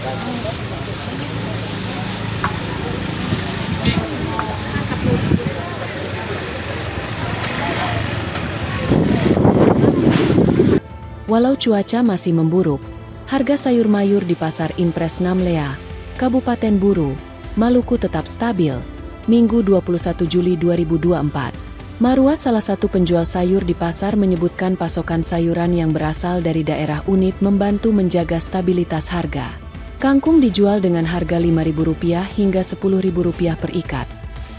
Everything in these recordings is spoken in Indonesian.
Walau cuaca masih memburuk, harga sayur mayur di Pasar Impres Namlea, Kabupaten Buru, Maluku tetap stabil. Minggu 21 Juli 2024. Marwa, salah satu penjual sayur di pasar, menyebutkan pasokan sayuran yang berasal dari daerah Unit membantu menjaga stabilitas harga. Kangkung dijual dengan harga Rp5.000 hingga Rp10.000 per ikat.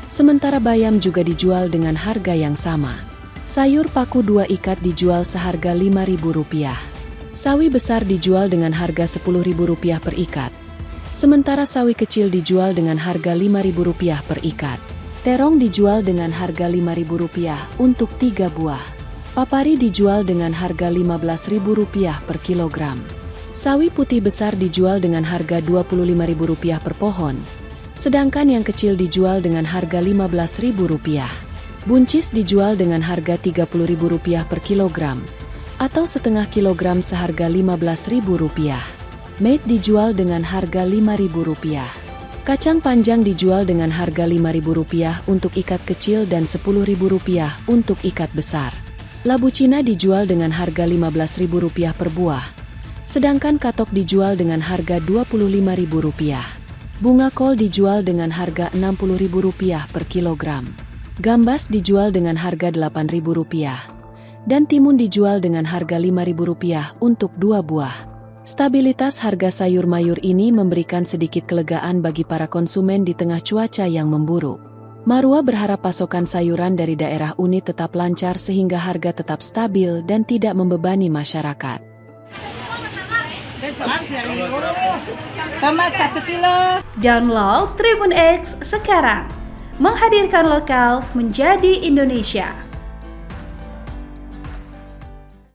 Sementara bayam juga dijual dengan harga yang sama. Sayur paku 2 ikat dijual seharga Rp5.000. Sawi besar dijual dengan harga Rp10.000 per ikat. Sementara sawi kecil dijual dengan harga Rp5.000 per ikat. Terong dijual dengan harga Rp5.000 untuk 3 buah. Papari dijual dengan harga Rp15.000 per kilogram. Sawi putih besar dijual dengan harga Rp25.000 per pohon. Sedangkan yang kecil dijual dengan harga Rp15.000. Buncis dijual dengan harga Rp30.000 per kilogram, atau setengah kilogram seharga Rp15.000. Mate dijual dengan harga Rp5.000. Kacang panjang dijual dengan harga Rp5.000 untuk ikat kecil dan Rp10.000 untuk ikat besar. Labu Cina dijual dengan harga Rp15.000 per buah, sedangkan katok dijual dengan harga Rp25.000. Bunga kol dijual dengan harga Rp60.000 per kilogram. Gambas dijual dengan harga Rp8.000, dan timun dijual dengan harga Rp5.000 untuk 2 buah. Stabilitas harga sayur mayur ini memberikan sedikit kelegaan bagi para konsumen di tengah cuaca yang memburuk. Marwa berharap pasokan sayuran dari daerah Unit tetap lancar sehingga harga tetap stabil dan tidak membebani masyarakat. Tomat 1 kilo. Download Tribun X sekarang. Menghadirkan lokal menjadi Indonesia.